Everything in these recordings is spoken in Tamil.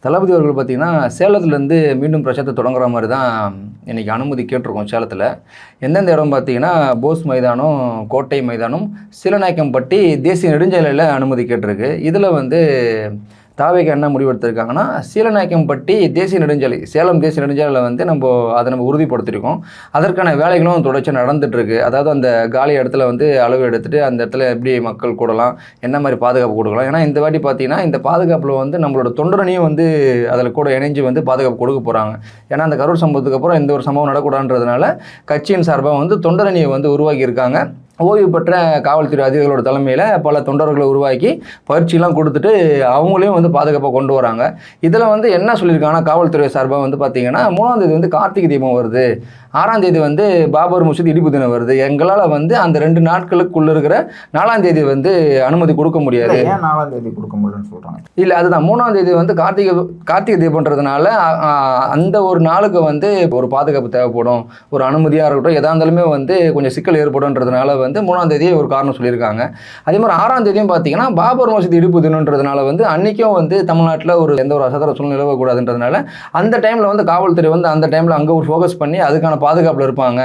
தளபதி அவர்கள் பார்த்தீங்கன்னா, சேலத்துலேருந்து மீண்டும் பிரச்சாரத்த தொடங்குற மாரி தான் இன்னைக்கு அனுமதி கேட்டிருக்கோம் சேலத்தில. எந்தெந்த இடம் பார்த்தீங்கன்னா, போஸ் மைதானம், கோட்டை மைதானம், சீலநாயக்கம்பட்டி தேசிய நெடுஞ்சாலையில அனுமதி கேட்டிருக்கு. இதில வந்து தாவேகா என்ன முடிவெடுத்திருக்காங்கன்னா, சீலநாயக்கம்பட்டி தேசிய நெடுஞ்சாலை, சேலம் தேசிய நெடுஞ்சாலையில வந்து நம்ம உறுதிப்படுத்தியிருக்கோம். அதற்கான வேலைகளும் தொடர்ச்சியா நடந்துட்டுருக்கு. அதாவது அந்த காலி இடத்துல வந்து அளவு எடுத்துட்டு, அந்த இடத்துல எப்படி மக்கள் கூடலாம், என்ன மாரி பாதுகாப்பு குடுக்கலாம். ஏன்னா இந்த வாட்டி பார்த்தீங்கன்னா, இந்த பாதுகாப்புல வந்து நம்மளோட தொண்டரணியும் வந்து அதில கூட இணைஞ்சு வந்து பாதுகாப்பு கொடுக்க போறாங்க. ஏன்னா அந்த கரூர் சம்பவத்துக்கு அப்புறம் எந்த ஒரு சம்பவம் நடக்கூடாதுன்றதுனால, கட்சியின் சார்பா வந்து தொண்டரணியை வந்து உருவாக்கியிருக்காங்க. ஓய்வு பெற்ற காவல்துறை அதிகாரிகளோட தலைமையில் பல தொண்டர்களை உருவாக்கி பயிற்சிலாம் கொடுத்துட்டு அவங்களையும் வந்து பாதுகாப்பாக கொண்டு வராங்க. இதில் வந்து என்ன சொல்லியிருக்காங்கன்னா, காவல்துறை சார்பாக வந்து பார்த்தீங்கன்னா, 3ஆம் தேதி வந்து கார்த்திகை தீபம் வருது, 6ஆம் தேதி வந்து பாபர் மசூதி இடிப்பு தினம் வருது. எங்களால் வந்து அந்த 2 நாட்களுக்குள்ள இருக்கிற 4ஆம் தேதி வந்து அனுமதி கொடுக்க முடியாது. ஏன் 4ஆம் தேதி கொடுக்க முடியும்னு சொல்கிறாங்க? இல்லை, அதுதான் 3ஆம் தேதி வந்து கார்த்திகை தீபம்ன்றதுனால அந்த ஒரு நாளுக்கு வந்து ஒரு பாதுகாப்பு தேவைப்படும், ஒரு அனுமதியாக இருக்கட்டும், எதா இருந்தாலுமே வந்து கொஞ்சம் சிக்கல் ஏற்படும்ன்றதுனால வந்து 3ஆம் தேதியே ஒரு காரணம் சொல்லியிருக்காங்க. அதே மாதிரி 6ஆம் தேதியும் பார்த்தீங்கன்னா, பாபர் மசூதி இடிப்பு தினம்ன்றதுனால வந்து அன்றைக்கும் வந்து தமிழ்நாட்டில் ஒரு எந்த ஒரு அசாதாரண சூழ்நிலை நிலவக்கூடாதுன்றதுனால அந்த டைமில் வந்து காவல்துறை வந்து அந்த டைமில் அங்கே ஒரு ஃபோக்கஸ் பண்ணி அதுக்கான பாதுகாப்பில் இருப்பாங்க.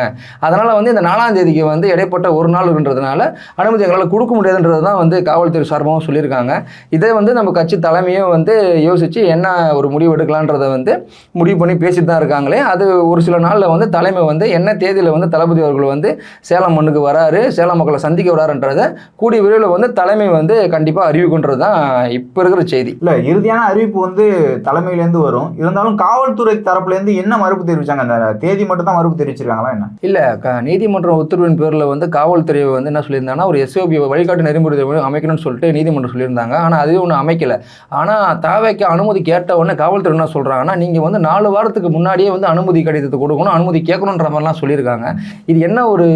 அதனால் வந்து இந்த 4ஆம் தேதிக்கு வந்து இடைப்பட்ட ஒரு நாள் இருன்றதுனால அனுமதி எங்களால் கொடுக்க முடியாதுன்றது தான் வந்து காவல்துறை சார்பாகவும் சொல்லியிருக்காங்க. இதை வந்து நம்ம கட்சி தலைமையும் வந்து யோசித்து என்ன ஒரு முடிவு எடுக்கலான்றதை வந்து முடிவு பண்ணி பேசிட்டு தான் இருக்காங்களே. அது ஒரு சில நாளில் வந்து தலைமை வந்து என்ன தேதியில் வந்து தளபதி அவர்கள் வந்து சேலம் மண்ணுக்கு வராரு, சேலம் மக்களை சந்திக்க வராருன்றதை கூடிய விரைவில் வந்து தலைமை வந்து கண்டிப்பாக அறிவிக்குன்றது தான் இப்போ இருக்கிற செய்தி. இல்லை, இறுதியான அறிவிப்பு வந்து தலைமையிலேருந்து வரும். இருந்தாலும் காவல்துறை தரப்புலேருந்து என்ன மறுப்பு தெரிவிச்சாங்க? அந்த தேதி மட்டும் தான் மறுப்பு தெரிவிச்சிருக்காங்களா என்ன? இல்லை, நீதிமன்றம் உத்தரவின் பேரில் வந்து காவல்துறை வந்து என்ன சொல்லியிருந்தாங்கன்னா, ஒரு எஸ்ஓபி வழிகாட்டு நெறிமுறை அமைக்கணும்னு சொல்லிட்டு நீதிமன்றம் சொல்லியிருந்தாங்க. ஆனால் அதுவே ஒன்று அமைக்கலை. ஆனால் தாவேக்கு அனுமதி கேட்ட உடனே காவல்துறை என்ன சொல்கிறாங்கன்னா, நீங்கள் வந்து 4 வாரத்துக்கு முன்னாடியே வந்து அனுமதி கடிதத்தை கொடுக்கணும், அனுமதி கேட்கணுன்ற மாதிரிலாம் சொல்லியிருக்காங்க. இது என்ன ஒரு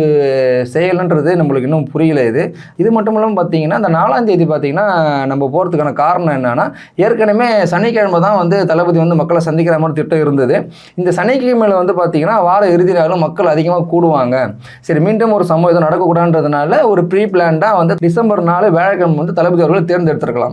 செயல்ன்றது நம்மளுக்கு இன்னும் புரியல. இது மட்டும் இல்லாமல் பார்த்தீங்கன்னா, இந்த 4ஆம் தேதி பார்த்தீங்கன்னா நம்ம போகிறதுக்கான காரணம் என்னன்னா, ஏற்கனவே சனிக்கிழமை தான் வந்து தளபதி வந்து மக்களை சந்திக்கிற மாதிரி திட்டம் இருந்தது. இந்த சனிக்கிழமையில் வந்து பார்த்தீங்கன்னா வார இறுதி நாளும் மக்கள் அதிகமாக கூடுவாங்க, சரி மீண்டும் ஒரு சம்பவம் எதுவும் நடக்கக்கூடாதுன்றதுனால ஒரு ப்ரீ பிளான்டாக வந்து டிசம்பர் 4 வியாழக்கிழமை வந்து தளபதி அவர்கள் தேர்ந்தெடுத்திருக்கலாம்.